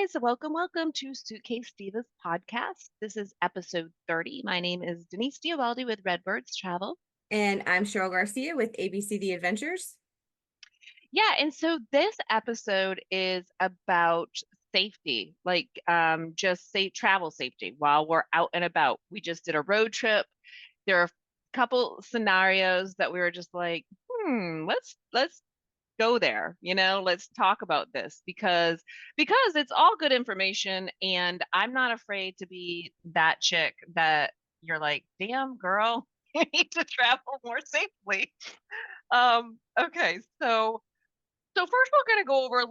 guys. Welcome to Suitcase Divas Podcast. This is episode 30. My name is Denise Diobaldi with Redbirds Travel. And I'm Cheryl Garcia with ABC The Adventures. Yeah, and so this episode is about safety, just safe travel safety while we're out and about. We just did a road trip. There are a couple scenarios that we were just like, let's go there, let's talk about this because it's all good information, and I'm not afraid to be that chick that you're like, damn girl, you need to travel more safely. Okay, so first we're going to go over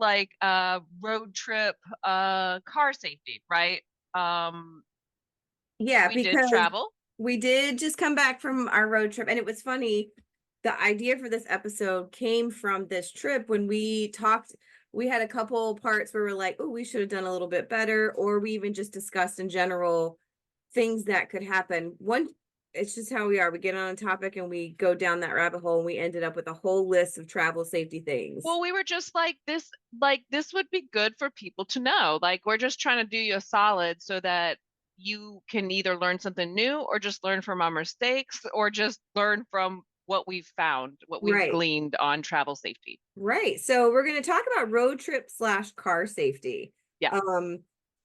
road trip car safety, right? um Yeah, we did because travel. we did just come back from our road trip. And it was funny. The idea for this episode came from this trip when we talked. We had a couple parts where we're like, oh, we should have done a little bit better. Or we even just discussed in general things that could happen. It's just how we are. We get on a topic and we go down that rabbit hole, and we ended up with a whole list of travel safety things. Well, we were just like this would be good for people to know. Like, we're just trying to do you a solid so that you can either learn something new or just learn from our mistakes or just learn from what we've found, what we've Right. gleaned on travel safety. Right. So we're going to talk about road trip / car safety. Yeah.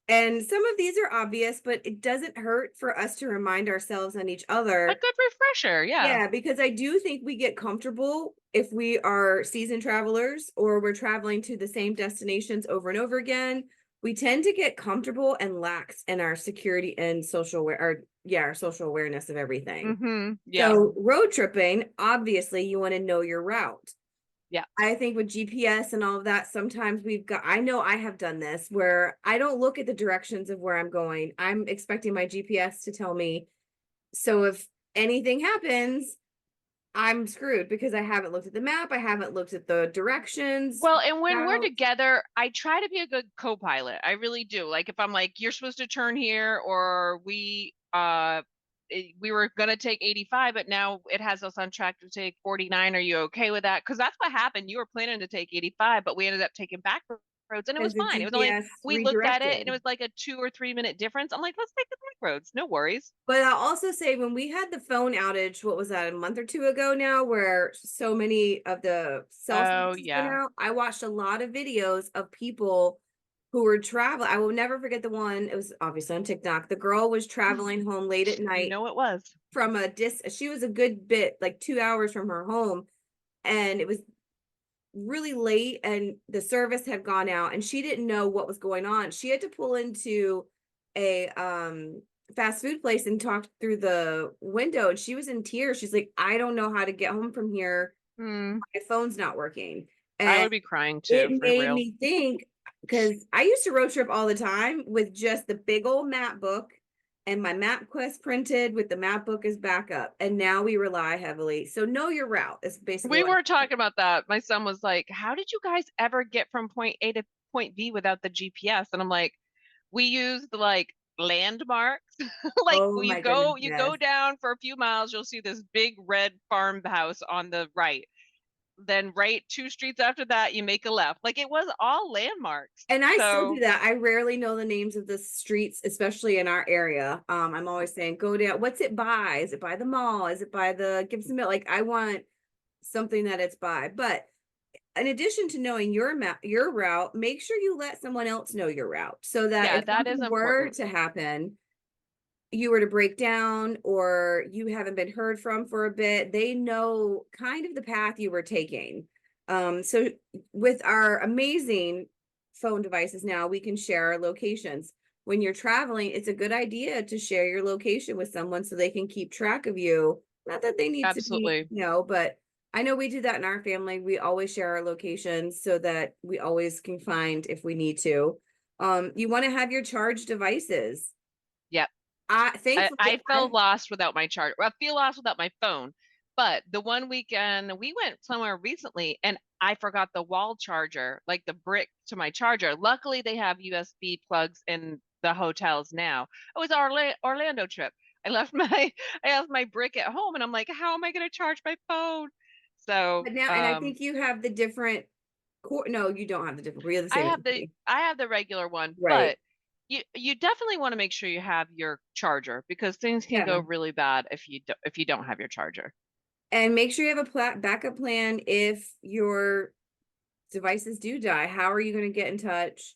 And some of these are obvious, but it doesn't hurt for us to remind ourselves and each A other. good refresher. Yeah. Yeah, because I do think we get comfortable if we are seasoned travelers or we're traveling to the same destinations over and over again. We tend to get comfortable and lax in our security and our social awareness of everything. Yeah. So road tripping, obviously, you want to know your route. Yeah. I think with GPS and all of that, sometimes I know I have done this where I don't look at the directions of where I'm going. I'm expecting my GPS to tell me. So if anything happens, I'm screwed because I haven't looked at the map. I haven't looked at the directions. Well, and when we're Routes. together, I try to be a good co-pilot. I really do. Like, if I'm like, you're supposed to turn here, or we were gonna take 85, but now it has us on track to take 49. Are you okay with that? Because that's what happened. You were planning to take 85, but we ended up taking back roads, and it was Because the fine. It was only, GPS we looked at it and it redirected. was like a 2 or 3 minute difference. I'm like, let's take the back roads. No worries. But I'll also say when we had the phone outage, what was that, a month or two ago now, where so many of the cell Oh services went yeah. out, I watched a lot of videos of people who were traveling. I will never forget the one, it was obviously on TikTok. The girl was traveling home late at You night know it was. from she was a good bit, like 2 hours from her home, and it was really late and the service had gone out and she didn't know what was going on. She had to pull into a fast food place and talk through the window, and she was in tears. She's like, I don't know how to get home from here. Hmm. My phone's not working. I And would be crying it too, for made real. me think, because I used to road trip all the time with just the big old map book and my map quest printed with the map book as backup. And now we rely heavily. So know your route is basically We what were talking about that. My son was like, "How did you guys ever get from point A to point B without the GPS?" And I'm like, "We used like landmarks. Like, oh you my goodness, go you yes. go down for a few miles, you'll see this big red farmhouse on the right. Then right 2 streets after that, you make a left. Like, it was all landmarks." And I still do So, that. I rarely know the names of the streets, especially in our area. I'm always saying, go down. What's it by? Is it by the mall? Is it by the Gibson Mill? Like, I want something that it's by. But in addition to knowing your map, your route, make sure you let someone else know your route so that yeah, if that is something were important. to happen, you were to break down or you haven't been heard from for a bit, they know kind of the path you were taking. So with our amazing phone devices now, we can share our locations. When you're traveling, it's a good idea to share your location with someone so they can keep track of you. Not that they need to be, Absolutely. but I know we do that in our family. We always share our locations so that we always can find if we need to. You want to have your charged devices. Yep. Thankfully, I feel lost without my charger. I feel lost without my phone. But the one weekend we went somewhere recently and I forgot the wall charger, like the brick to my charger. Luckily, they have USB plugs in the hotels now. It was our Orlando trip. I left my I left my brick at home, and I'm like, how am I going to charge my phone? So, but now, and I think you have the different No, you don't have the different. We have the same as me. I have the regular one, Right. but you definitely want to make sure you have your charger because things can go Yeah. really bad if you don't have your charger. And make sure you have a backup plan if your devices do die. How are you going to get in touch?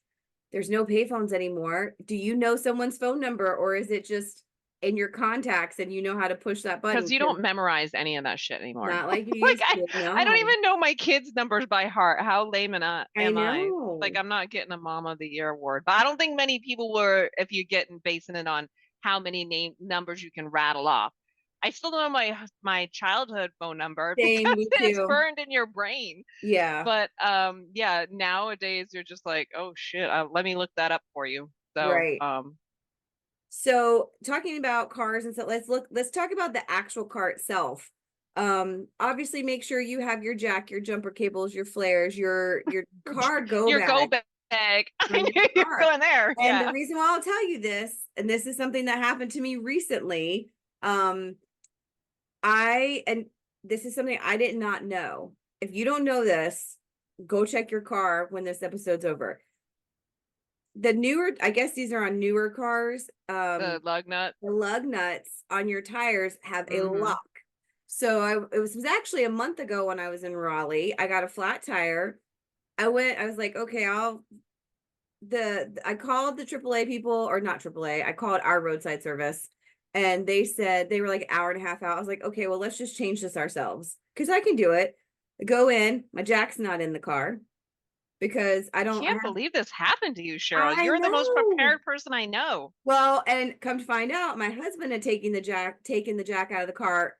There's no payphones anymore. Do you know someone's phone number, or is it just in your contacts and you know how to push that Because button? you 'Cause don't memorize any of that shit anymore. not like you Like used to. I don't No, even know my kids' numbers by heart. How lame I am I? Like know. I'm not getting a Mom of the Year award. But I don't think many people were if you get and basing it on how many name numbers you can rattle off. I still don't know my childhood phone number Same, because me it's too. burned in your brain. Yeah, But yeah, nowadays you're just like, oh shit, let me look that up for you. So right. So talking about cars and stuff, let's talk about the actual car itself. Obviously make sure you have your jack, your jumper cables, your flares, your car go your go bag bag. I on your knew you were car. going there. And the Yeah. reason why I'll tell you this, and this is something that happened to me recently, um, and this is something I did not know. If you don't know this, go check your car when this episode's over. The newer, I guess these are on newer cars. The lug nut. The lug nuts on your tires have a Hmm. lock. So it was actually a month ago when I was in Raleigh. I got a flat tire. I was like, okay, I called the AAA people, or not AAA. I called our roadside service, and they said they were like an hour and a half out. I was like, okay, well, let's just change this ourselves because I can do it. I go in, my jack's not in the car because I can't believe this happened to you, Cheryl. I You're the most know. prepared person I know. Well, and come to find out, my husband had taken the jack out of the car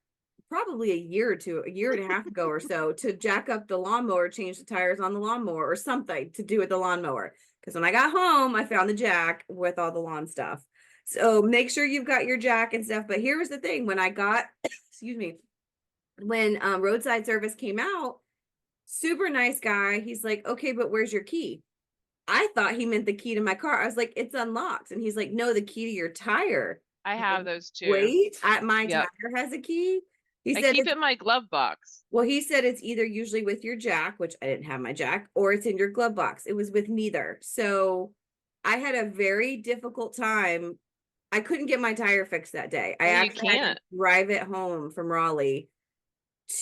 probably a year and a half ago or so to jack up the lawnmower, change the tires on the lawnmower or something to do with the lawnmower. Because when I got home, I found the jack with all the lawn stuff. So make sure you've got your jack and stuff. But here was the thing: when I got, excuse me, when roadside service came out, super nice guy. He's like, okay, but where's your key? I thought he meant the key to my car. I was like, it's unlocked. And he's like, no, the key to your tire. I I'm like, have those too. wait, my Yep. tire has a key. He I said keep it it's in my glove box. well, he said it's either usually with your jack, which I didn't have my jack, or it's in your glove box. It was with neither. So I had a very difficult time. I couldn't get my tire fixed that day. I Well, you actually had to can't. drive it home from Raleigh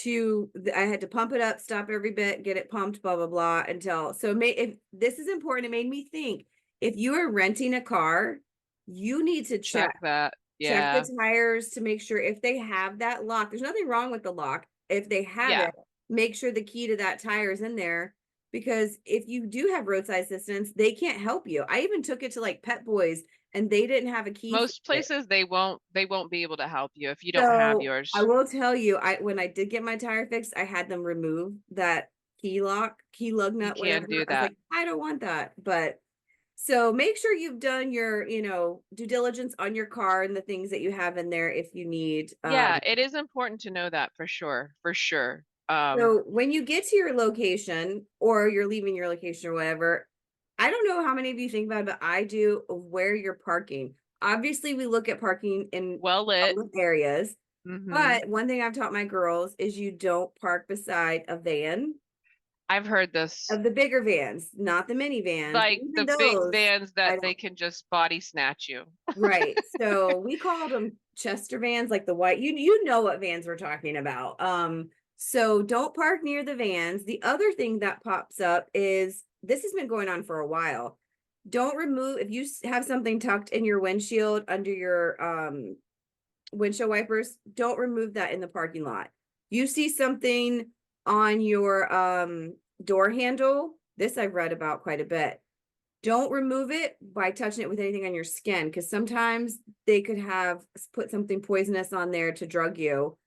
I had to pump it up, stop every bit, get it pumped, blah blah blah until if this is important, it made me think if you are renting a car, you need to Check that. check Yeah. the tires to make sure if they have that lock. There's nothing wrong with the lock. If they have Yeah. it, make sure the key to that tire is in there because if you do have roadside assistance, they can't help you. I even took it to like Pet Boys and they didn't have a key for Most it. places they won't be able to help you if you don't have So I yours. will tell you, I when I did get my tire fixed, I had them remove that key lug You nut, can whatever. do I was that. like, I don't want that. But so make sure you've done your, due diligence on your car and the things that you have in there if you need. Yeah, it is important to know that for sure. For sure. So when you get to your location or you're leaving your location or whatever, I don't know how many of you think about it, but I do of where you're parking. Obviously, we look at parking in Well lit. public areas. Hmm. But one thing I've taught my girls is you don't park beside a van I've heard this. of the bigger vans, not the minivans. Like Even the big those, vans I that they don't. can just body snatch you. Right. So we called them Chester vans, like the white. You know what vans we're talking about. So don't park near the vans. The other thing that pops up is this has been going on for a while. Don't remove if you have something tucked in your windshield under your windshield wipers, don't remove that in the parking lot. You see something on your door handle, this I've read about quite a bit. Don't remove it by touching it with anything on your skin because sometimes they could have put something poisonous on there to drug you.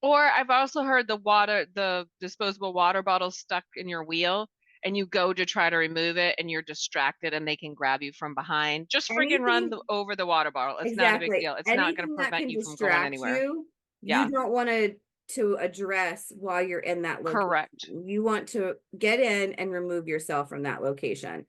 Or I've also heard the disposable water bottle stuck in your wheel and you go to try to remove it and you're distracted and they can grab you from behind. Just friggin' Anything over the water bottle. It's not a big exactly. deal. It's not going to Anything that prevent can you from going distract anywhere. you, you Yeah, don't want to address while you're in that location. correct. You want to get in and remove yourself from that location.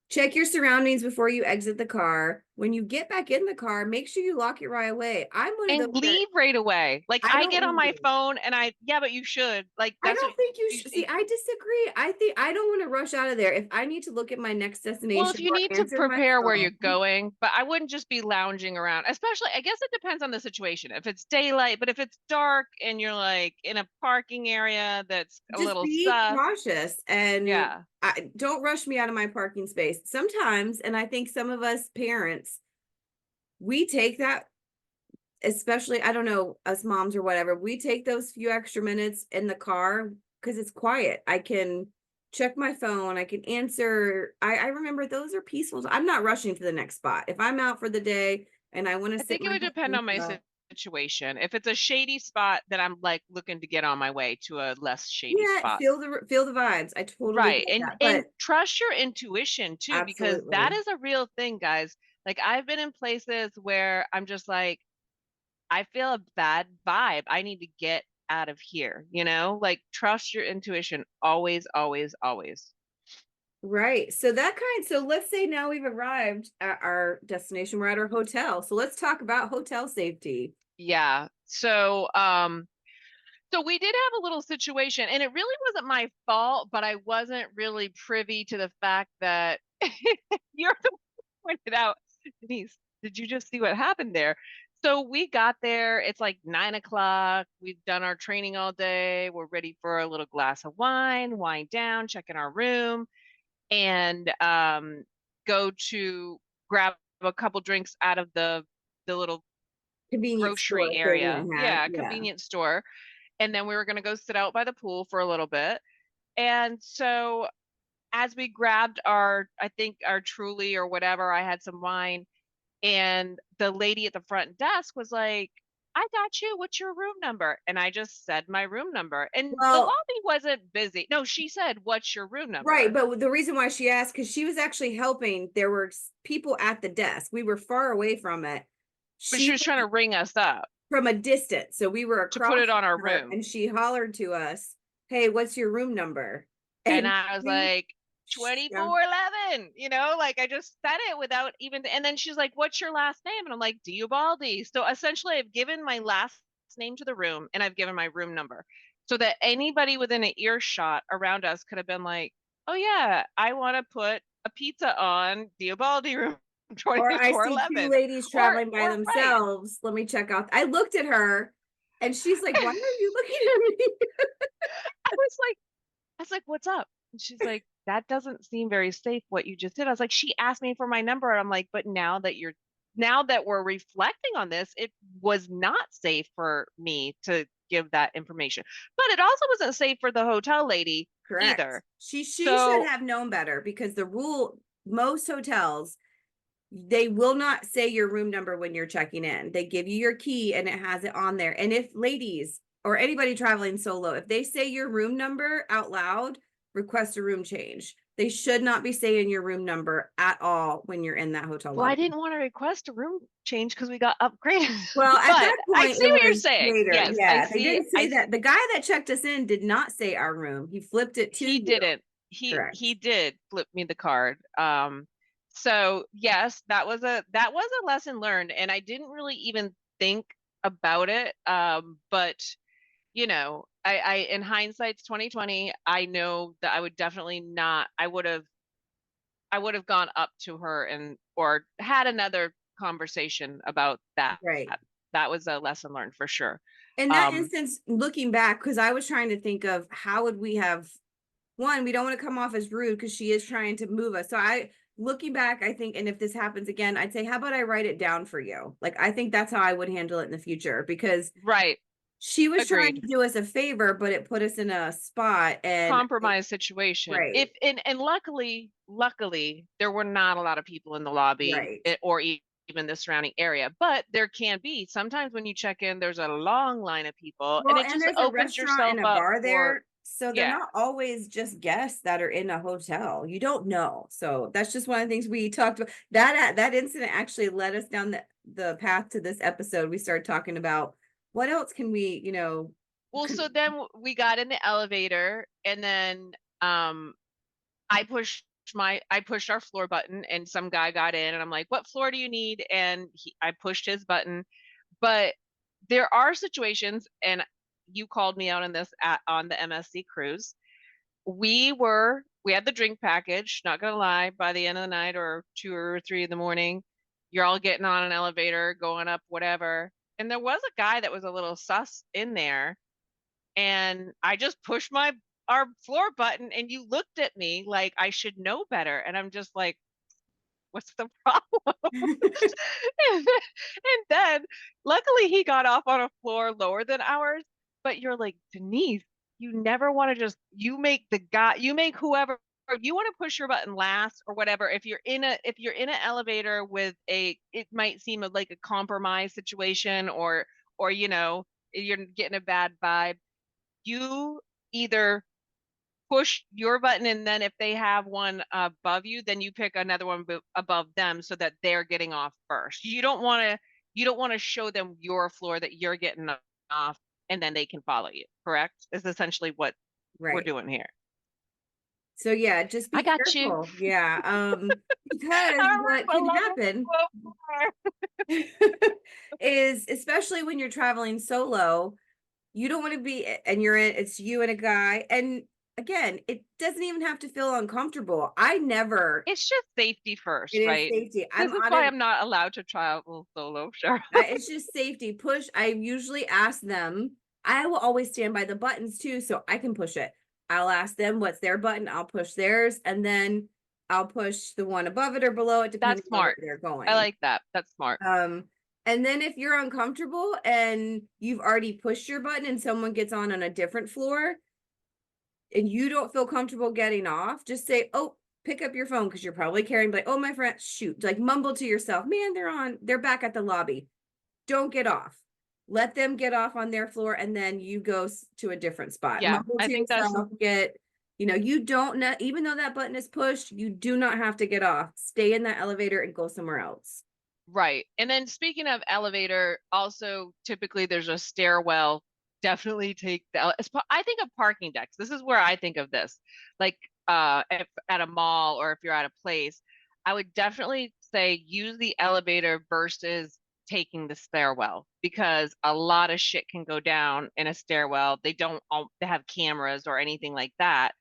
Check your surroundings before you exit the car. when you get back in the car, make sure you lock it right away. I'm one of And those that leave right away. Like I I don't get on my leave. phone and yeah, but you should. Like I that's what don't think you you should. See, I disagree. I think I don't want to rush out of there. If I need to look at my next well, if destination you or need to answer my prepare where you're phone, going, but I wouldn't just be lounging around. Especially, I guess it depends on the situation. If it's daylight, but if it's dark and you're like in a parking area that's a just little be sus, cautious and yeah. don't rush me out of my parking space. Sometimes, and I think some of us parents, we take that, especially, I don't know, us moms or whatever, we take those few extra minutes in the car because it's quiet. I can check my phone, I can answer. I remember those are peaceful. I'm not rushing to the next spot. If I'm out for the day and I want to I sit think it my would depend husband on my stuff, situation. If it's a shady spot, then I'm like looking to get on my way to a less shady yeah, spot. feel the vibes. I totally Right. get that. And But trust your intuition too, because that absolutely. is a real thing, guys. Like I've been in places where I'm just like, I feel a bad vibe. I need to get out of here, you know? Like trust your intuition always, always, always. Right. So let's say now we've arrived at our destination. We're at our hotel. So let's talk about hotel safety. Yeah. So we did have a little situation, and it really wasn't my fault, but I wasn't really privy to the fact that you're the one who pointed out, Denise, did you just see what happened there? So we got there, it's like 9 o'clock. We've done our training all day. We're ready for a little glass of wine, wind down, check in our room, and go to grab a couple drinks out of the little Convenience grocery store thing area. they had. Yeah, Yeah. convenience store, and then we were going to go sit out by the pool for a little bit. And so as we grabbed I think our Truly or whatever, I had some wine, and the lady at the front desk was like, I got you. What's your room number? And I just said my room number. And the Well, lobby wasn't busy. No, she said, what's your room right. number? But the reason why she asked, because she was actually helping, there were people at the desk. We were far away from it. But she She was was trying to ring us up from a distance. So we were to across put it on our from her room. and she hollered to us, hey, what's your room number? And And I was we, like, yeah, 2411, like I just said it without even, and then she's like, what's your last name? And I'm like, Diubaldi. So essentially, I've given my last name to the room and I've given my room number so that anybody within an earshot around us could have been like, oh, yeah, I want to put a pizza on Diubaldi room or I see two 2411. ladies Or, traveling by or right. themselves. Let me check out. I looked at her and she's like, why are you looking at me? I was like, what's up? And she's like, that doesn't seem very safe what you just did. I was like, she asked me for my number. And I'm like, but now that we're reflecting on this, it was not safe for me to give that information. But it also wasn't safe for the hotel lady Correct. either. She should So have known better because the rule, most hotels, they will not say your room number when you're checking in. They give you your key and it has it on there. And if ladies or anybody traveling solo, if they say your room number out loud, request a room change. They should not be saying your room number at all when you're in that hotel well, I lobby. didn't want to request a room change because we got upgraded. Well, at But that I point, see it what you're was saying. later. Yes, I Yeah, they see. didn't say that. The guy that checked us in did not say our room. He flipped it to He you. didn't. He Correct. did flip me the card. So yes, that was a lesson learned, and I didn't really even think about it. But I in hindsight's 2020, I know that I would definitely not. I would have gone up to her and or had another conversation about that. Right. That was a lesson learned for sure. In that Um, instance, looking back, because I was trying to think of how would we have, one, we don't want to come off as rude because she is trying to move us. So looking back, I think, and if this happens again, I'd say, how about I write it down for you? Like, I think that's how I would handle it in the future because right. she was trying Agreed. to do us a favor, but it put us in a spot and Compromise situation. right, If and luckily there were not a lot of people in the lobby right. or even the surrounding area, but there can be sometimes when you check in, there's a long line of people, and Well, it and just there's a opens restaurant yourself and a up bar for there. So they're yeah. not always just guests that are in a hotel. You don't know. So that's just one of the things we talked about. That incident actually led us down the path to this episode. We started talking about what else can we, Well, con- so then we got in the elevator, and then I pushed I pushed our floor button, and some guy got in, and I'm like, what floor do you need? And I pushed his button. But there are situations, and you called me out on this on the MSC cruise. We had the drink package, not gonna lie, by the end of the night or 2 or 3 in the morning, you're all getting on an elevator, going up, whatever. And there was a guy that was a little sus in there, and I just pushed our floor button, and you looked at me like I should know better. And I'm just like, what's the problem? And then luckily he got off on a floor lower than ours. But you're like, Denise, you never want to just, you make whoever, you want to push your button last or whatever. If you're in an elevator with it might seem like a compromise situation, or you're getting a bad vibe, you either push your button, and then if they have one above you, then you pick another one above them so that they're getting off first. You don't want to show them your floor that you're getting off, and then they can follow you. Correct? Is essentially what we're Right. doing here. So yeah, just I be got you. careful. Yeah. Because All right, what well, can level happen 12. is, especially when you're traveling solo, you don't want to be, and it's you and a guy. And again, it doesn't even have to feel uncomfortable. It's just safety It first, is right? safety. This is why I'm not allowed to travel solo, Cheryl. It's just safety. I usually ask them, I will always stand by the buttons too, so I can push it. I'll ask them what's their button, I'll push theirs, and then I'll push the one above it or below it, That's depending on where smart. they're I going. like that. That's smart. And then if you're uncomfortable and you've already pushed your button and someone gets on a different floor and you don't feel comfortable getting off, just say, oh, pick up your phone, because you're probably carrying, like, oh, my friend, shoot, like mumble to yourself, man, they're back at the lobby. Don't get off. Let them get off on their floor, and then you go to a different spot. Yeah, Mumble I to think that's yourself, you don't know, even though that button is pushed, you do not have to get off. Stay in that elevator and go somewhere else. right. And then speaking of elevator, also typically there's a stairwell. Definitely take I think of parking decks. This is where I think of this. Like at a mall, or if you're at a place, I would definitely say use the elevator versus taking the stairwell, because a lot of shit can go down in a stairwell. They have cameras or anything like that.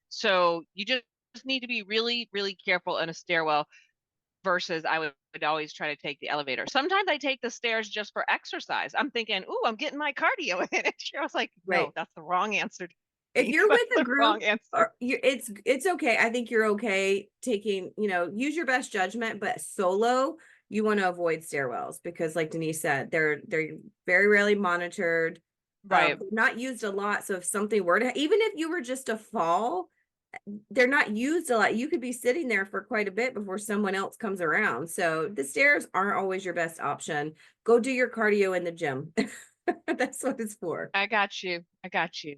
So you just need to be really, really careful in a stairwell, versus I would always try to take the elevator. Sometimes I take the stairs just for exercise. I'm thinking, ooh, I'm getting my cardio in. And Cheryl's like, no, Right. that's the wrong answer. If you're That's with a the group, wrong answer. or it's okay. I think you're okay taking, use your best judgment, but solo, you want to avoid stairwells, because like Denise said, they're very rarely monitored. Right. Not used a lot. So if something were to, even if you were just to fall, they're not used a lot. You could be sitting there for quite a bit before someone else comes around. So the stairs aren't always your best option. Go do your cardio in the gym. That's what it's for. I got you. I got you.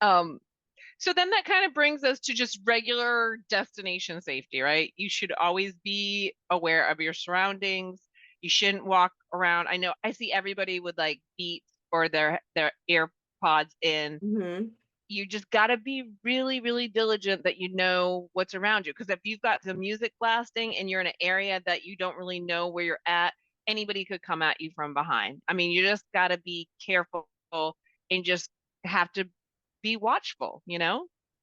Um, so then that kind of brings us to just regular destination safety, right? You should always be aware of your surroundings. You shouldn't walk around. I know I see everybody with like Beats or their AirPods in. Mm-hmm. You just got to be really, really diligent that you know what's around you. Because if you've got the music blasting and you're in an area that you don't really know where you're at, anybody could come at you from behind. I mean, you just got to be careful and just have to be watchful.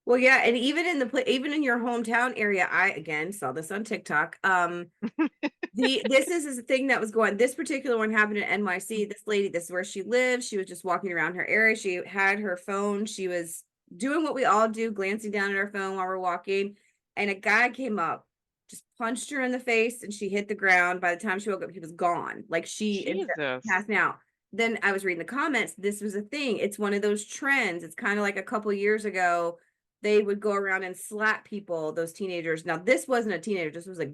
Well, yeah, and even in your hometown area, I again saw this on TikTok. This is a thing that was going. This particular one happened in NYC. This lady, this is where she lives. She was just walking around her area. She had her phone. She was doing what we all do, glancing down at her phone while we're walking, and a guy came up, just punched her in the face, and she hit the ground. By the time she woke up, he was gone. Like, she ended up Jesus. passing out. Then I was reading the comments. This was a thing. It's one of those trends. It's kind of like a couple years ago, they would go around and slap people, those teenagers. Now, this wasn't a teenager. This was a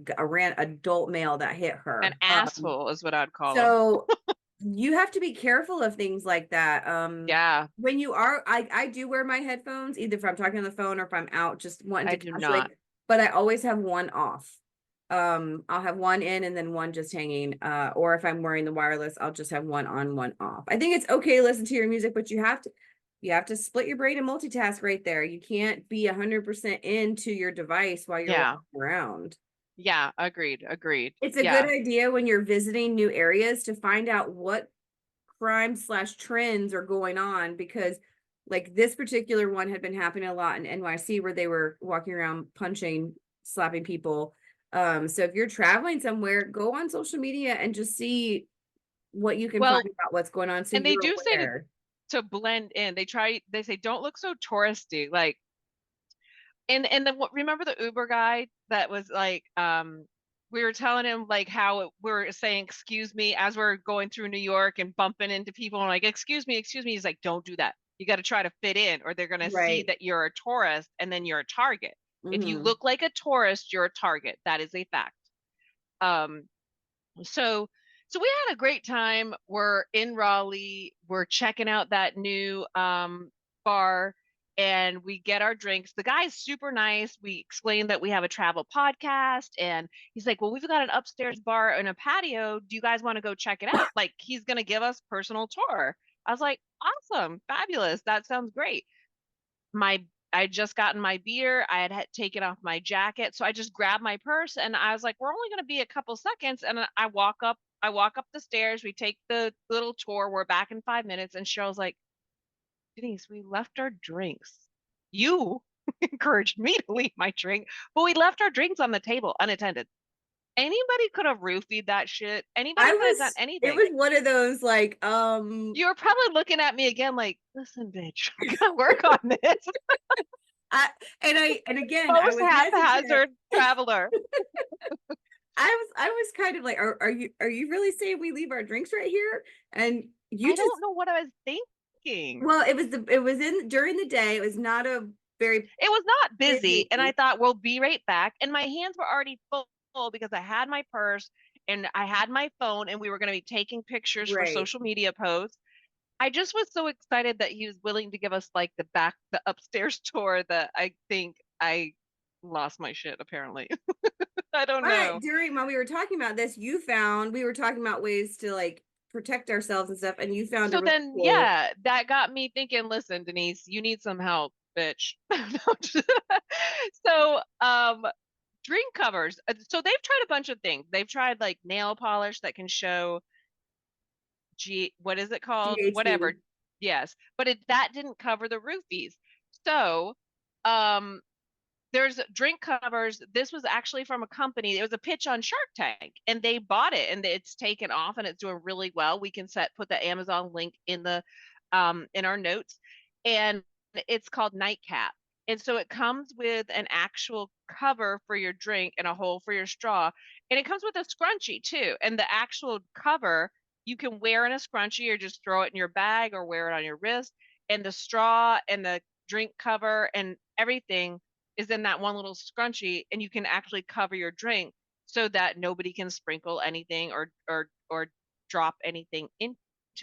adult male that hit An her. asshole is what I'd call him. So you have to be careful of things like that. Yeah, When you are, I do wear my headphones, either if I'm talking on the phone or if I'm out just wanting I to do concentrate, not. but I always have one off. I'll have one in and then one just hanging. Or if I'm wearing the wireless, I'll just have one on, one off. I think it's okay to listen to your music, but you You have to split your brain and multitask right there. You can't be 100% into your device while you're Yeah. walking around. Yeah. Agreed. Agreed. It's a good Yeah. idea when you're visiting new areas to find out what crime/trends are going on, because like this particular one had been happening a lot in NYC where they were walking around punching, slapping people. So if you're traveling somewhere, go on social media and just see what you can find Well, about what's going on so and they you're do say aware. to blend in. They say don't look so touristy. Like, and then remember the Uber guy that was like, we were telling him like how we're saying excuse me as we're going through New York and bumping into people and like excuse me. He's like, don't do that. You got to try to fit in, or they're gonna see Right. that you're a tourist and then you're a target. If you Hmm. look like a tourist, you're a target. That is a fact. Um, so so we had a great time. We're in Raleigh. We're checking out that new bar and we get our drinks. The guy's super nice. We explained that we have a travel podcast and he's like, "Well, we've got an upstairs bar and a patio. Do you guys want to go check it out?" Like he's going to give us personal tour. I was like, "Awesome. Fabulous. That sounds great." My I just gotten my beer. I had taken off my jacket, so I just grabbed my purse and I was like, "We're only going to be a couple seconds." And I walk up. I walk up the stairs. We take the little tour. We're back in 5 minutes. And Cheryl's like, "Denise, we left our drinks. You encouraged me to leave my drink, but we left our drinks on the table unattended. Anybody could have roofied that shit. Anybody could have done It anything." was one of those like, You're probably looking at me again like, "Listen, bitch, we gotta work on this." I and again, I Most was hesitant. haphazard traveler. I was kind of like, are you really saying we leave our drinks right here? And you I just, don't know what I was thinking. well, it was in during the day. It was not a very It was not busy, and I busy. thought we'll be right back. And my hands were already full because I had my purse and I had my phone, and we were going to be taking pictures for Right. social media posts. I just was so excited that he was willing to give us like the upstairs tour that I think I lost my shit, apparently. I don't But know. during while we were talking about this, we were talking about ways to like protect ourselves and stuff, and you found a So really then, cool. yeah, that got me thinking, listen, Denise, you need some help, bitch. So, drink covers. So they've tried a bunch of things. They've tried like nail polish that can show what is it called? Whatever. GHB. Yes, but that didn't cover the roofies. So, um, there's drink covers. This was actually from a company. It was a pitch on Shark Tank, and they bought it, and it's taken off, and it's doing really well. We can put the Amazon link in our notes, and it's called Nightcap. And so it comes with an actual cover for your drink and a hole for your straw, and it comes with a scrunchie too. And the actual cover you can wear in a scrunchie or just throw it in your bag or wear it on your wrist. And the straw and the drink cover and everything is in that one little scrunchie, and you can actually cover your drink so that nobody can sprinkle anything or drop anything into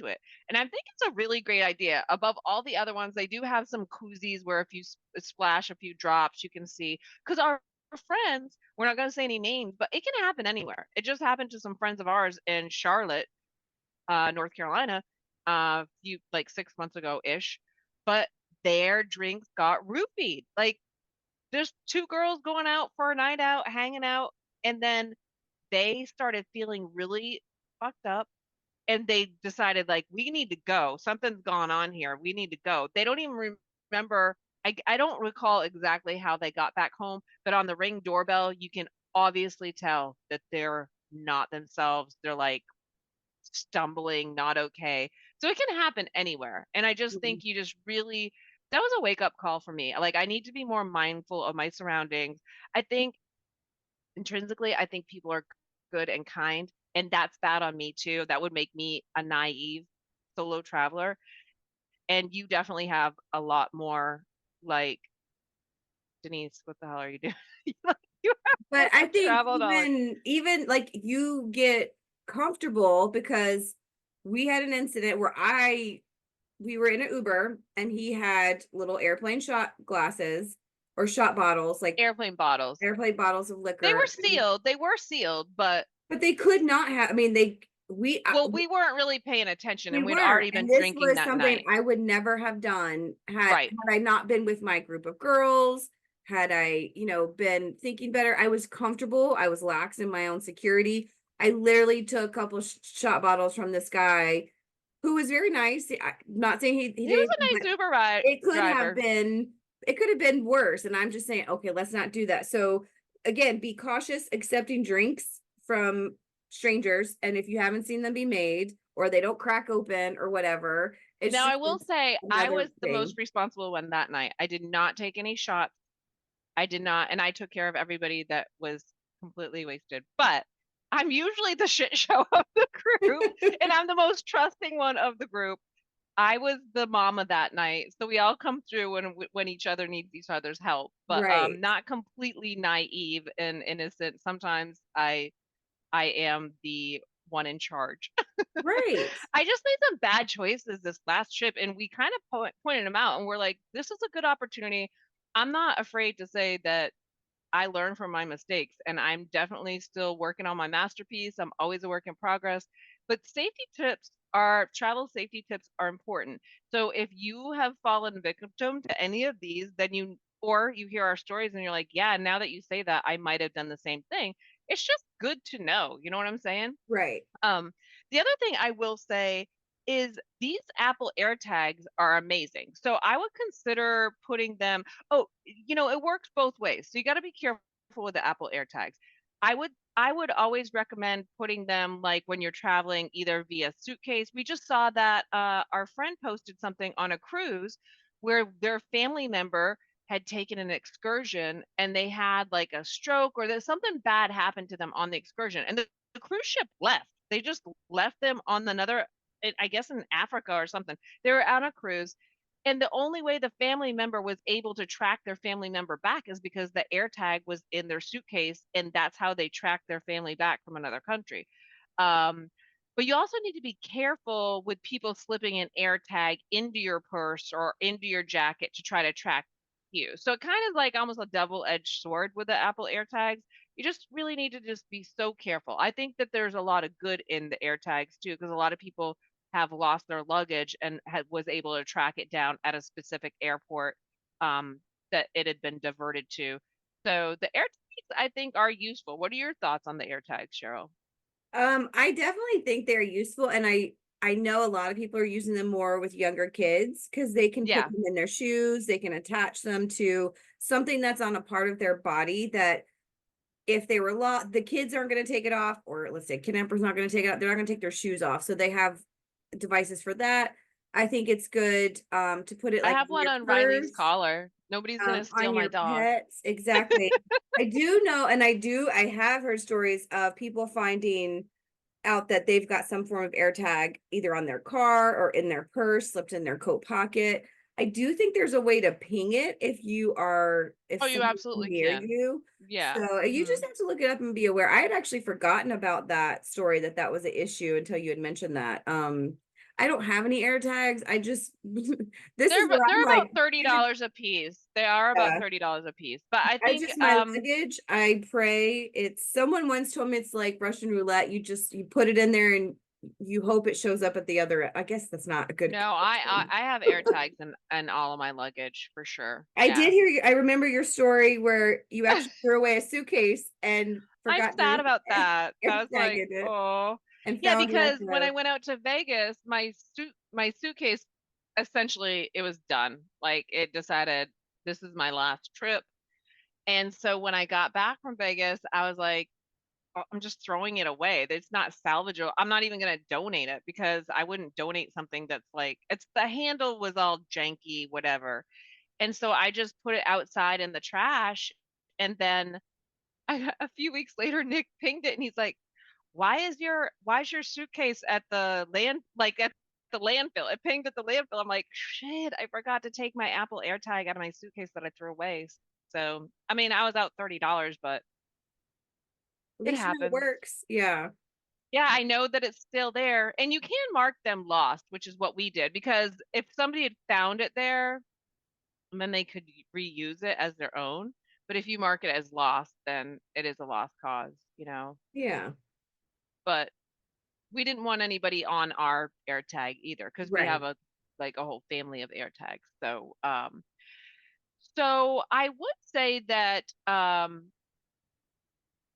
it. And I think it's a really great idea. Above all the other ones, they do have some koozies where if you splash a few drops, you can see, because our friends, we're not going to say any names, but it can happen anywhere. It just happened to some friends of ours in Charlotte, North Carolina, few like 6 months ago ish, but their drinks got roofied. Like there's two girls going out for a night out, hanging out, and then they started feeling really fucked up and they decided like we need to go. Something's gone on here. We need to go. They don't even remember. I don't recall exactly how they got back home, but on the Ring doorbell, you can obviously tell that they're not themselves. They're like stumbling, not okay. So it can happen anywhere. And I just think Mhm. you just really, that was a wake up call for me. Like I need to be more mindful of my surroundings. I think intrinsically, I think people are good and kind, and that's bad on me too. That would make me a naive solo traveler. And you definitely have a lot more like Denise, what the hell are you doing? You have But more I think travel knowledge. even like you get comfortable because we had an incident where we were in an Uber and he had little airplane shot glasses or shot bottles, like Airplane bottles. airplane bottles of They were liquor. sealed. They were sealed, but But they could not have, I mean, Well, we weren't really paying attention we and we'd weren't, already been and this drinking was that something night. I would never have done Right. had I not been with my group of girls, had I, been thinking better. I was comfortable, I was lax in my own security. I literally took a couple shot bottles from this guy who was very nice. Not saying he He did was anything, a but nice Uber ride it could have driver. been it could have been worse, and I'm just saying, okay, let's not do that. So again, be cautious accepting drinks from strangers, and if you haven't seen them be made or they don't crack open or whatever, it's Now, I just will say I another was the thing. most responsible one that night. I did not take any shots. I did not, and I took care of everybody that was completely wasted. But I'm usually the shit show of the group, and I'm the most trusting one of the group. I was the mama that night, so we all come through when each other needs each other's help, but Right. not completely naive and innocent. Sometimes I am the one in charge. Right. I just made some bad choices this last trip, and we kind of pointed them out, and we're like, this is a good opportunity. I'm not afraid to say that I learn from my mistakes, and I'm definitely still working on my masterpiece. I'm always a work in progress, but travel safety tips are important. So if you have fallen victim to any of these, then or you hear our stories and you're like, yeah, now that you say that, I might have done the same thing. It's just good to know. You know what I'm saying? Right. Um, the other thing I will say is these Apple AirTags are amazing. So I would consider putting them. Oh, it works both ways. So you got to be careful with the Apple AirTags. I would always recommend putting them like when you're traveling either via suitcase. We just saw that our friend posted something on a cruise where their family member had taken an excursion and they had like a stroke or there's something bad happened to them on the excursion and the cruise ship left. They just left them on another, I guess in Africa or something. They were on a cruise. And the only way the family member was able to track their family member back is because the air tag was in their suitcase. And that's how they tracked their family back from another country. Um, but you also need to be careful with people slipping an air tag into your purse or into your jacket to try to track you. So it kind of like almost a double-edged sword with the Apple AirTags. You just really need to just be so careful. I think that there's a lot of good in the AirTags too, because a lot of people have lost their luggage and was able to track it down at a specific airport um, that it had been diverted to. So the AirTags, I think, are useful. What are your thoughts on the AirTags, Cheryl? I definitely think they're useful, and I know a lot of people are using them more with younger kids because they can put Yeah. them in their shoes, they can attach them to something that's on a part of their body that if they were the kids aren't going to take it off, or let's say kidnappers not going to take it off, they're not going to take their shoes off. So they have devices for that. I think it's good to put it I like have in one your on Riley's purse, collar. Nobody's gonna steal on my your dog. pets. Exactly. I do know, and I have heard stories of people finding out that they've got some form of AirTag either on their car or in their purse, slipped in their coat pocket. I do think there's a way to ping it if Oh, you someone's absolutely near can. you. Yeah. So you Hmm. just have to look it up and be aware. I had actually forgotten about that story that was an issue until you had mentioned that. I don't have any AirTags. I just this is where I'm They're like, about $30 a piece. They are about yeah. $30 a piece. But I I think just my luggage, I pray it's someone once told me it's like Russian roulette. You put it in there and you hope it shows up at the other. I guess that's not a good no, I have air tags and all of my luggage for sure. I Yeah. did hear you. I remember your story where you actually threw away a suitcase and I'm forgot sad to about that. air I was tag like, in it oh. and Yeah, found it at because when I the went out to Vegas, my suitcase essentially it was done. Like it decided this is my last trip. And so when I got back from Vegas, I was like, "Oh, I'm just throwing it away. It's not salvageable. I'm not even going to donate it because I wouldn't donate something that's like it's the handle was all janky, whatever. And so I just put it outside in the trash. And then a few weeks later, Nick pinged it and he's like, why is your suitcase at the at the landfill? It pinged at the landfill. I'm like, shit, I forgot to take my Apple AirTag out of my suitcase that I threw away. So, I mean, I was out $30, but at it least you know it happens. works. Yeah. Yeah, I know that it's still there. And you can mark them lost, which is what we did, because if somebody had found it there, then they could reuse it as their own. But if you mark it as lost, then it is a lost cause. Yeah. But we didn't want anybody on our air tag either because we have Right. a like a whole family of air tags. So I would say that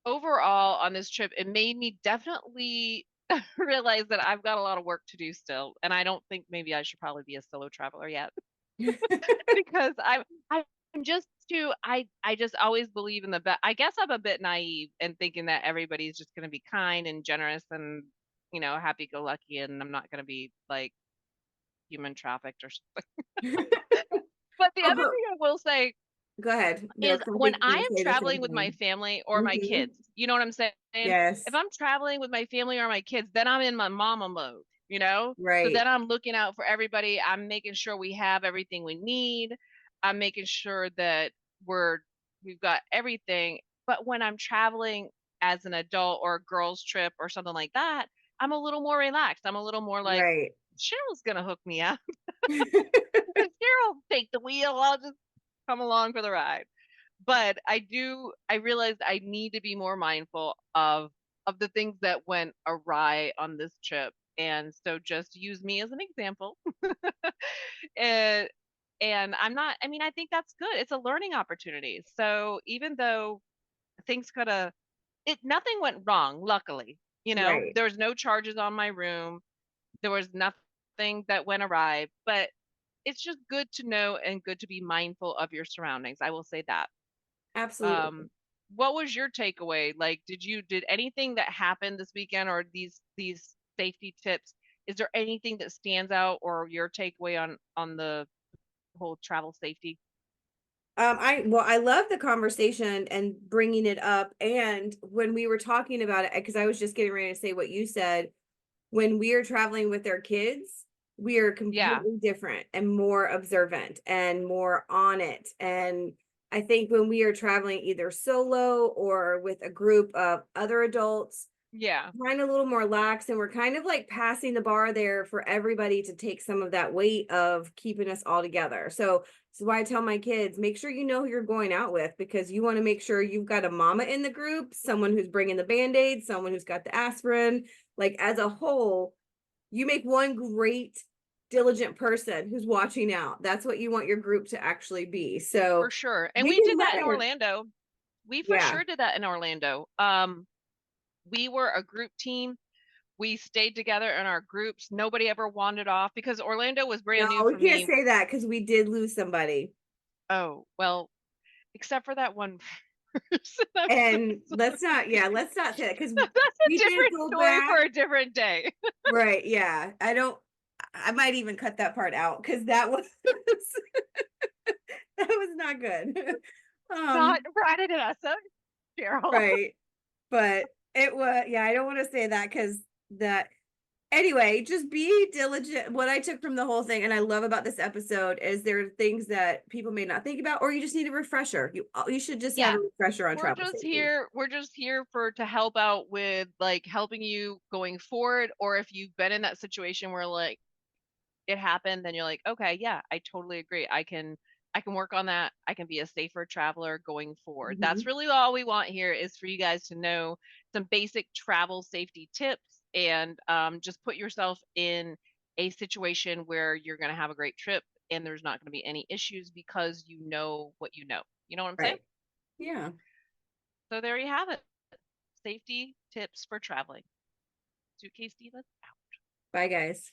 overall on this trip, it made me definitely realize that I've got a lot of work to do still, and I don't think maybe I should probably be a solo traveler yet because I'm just too I just always believe in the best. I guess I'm a bit naive and thinking that everybody's just going to be kind and generous and happy go lucky, and I'm not going to be like human trafficked or something. But the Oh, other but thing I will say go ahead. No, is 'cause I when think I you're am gonna say the traveling same with my thing. family or my Mhm. kids, you know what I'm saying? If Yes. I'm traveling with my family or my kids, then I'm in my mama mode, you know? So Right. then I'm looking out for everybody. I'm making sure we have everything we need. I'm making sure that we've got everything. But when I'm traveling as an adult or a girls trip or something like that, I'm a little more relaxed. I'm a little more like Right. Cheryl's gonna hook me up. Cheryl take the wheel. I'll just come along for the ride. But I realized I need to be more mindful of the things that went awry on this trip. And so just use me as an example. and and I'm not, I mean, I think that's good. It's a learning opportunity. So even though things could have nothing went wrong, luckily. Right. There was no charges on my room. There was nothing that went awry, but it's just good to know and good to be mindful of your surroundings. I will say that. Absolutely. Um, what was your takeaway? Like, did anything that happened this weekend or these safety tips? Is there anything that stands out or your takeaway on the whole travel safety? I love the conversation and bringing it up. And when we were talking about it, because I was just getting ready to say what you said, when we are traveling with our kids, we are Yeah, completely different and more observant and more on it. And I think when we are traveling either solo or with a group of other adults, yeah, kind of a little more lax, and we're kind of like passing the bar there for everybody to take some of that weight of keeping us all together. So this is why I tell my kids, make sure you know who you're going out with, because you want to make sure you've got a mama in the group, someone who's bringing the band-aid, someone who's got the aspirin. Like as a whole, you make one great diligent person who's watching out. That's what you want your group to actually be. for So sure. And we we did did that in that. Orlando. We for Yeah. sure did that in Orlando. We were a group team. We stayed together in our groups. Nobody ever wandered off because Orlando was brand No, new we for can't me. say that because we did lose somebody. Oh, well, except for that one person. And let's not say that because That's a we did different go story for back. a different day. Right. Yeah. I might even cut that part out because that was that was not good. Not Um, right into us, Cheryl. right. But it was, yeah, I don't want to say that because that anyway, just be diligent. What I took from the whole thing, and I love about this episode, is there are things that people may not think about, or you just need a refresher. You should just have a Yeah. refresher on travel safety. We're just here for to help out with like helping you going forward. Or if you've been in that situation where like it happened, then you're like, okay, yeah, I totally agree. I can work on that. I can be a safer traveler going forward. That's Mhm. really all we want here is for you guys to know some basic travel safety tips and just put yourself in a situation where you're going to have a great trip and there's not going to be any issues because you know what you know. You know what I'm saying? Right. Yeah. So there you have it. Safety tips for traveling. Suitcase Divas. Bye, guys.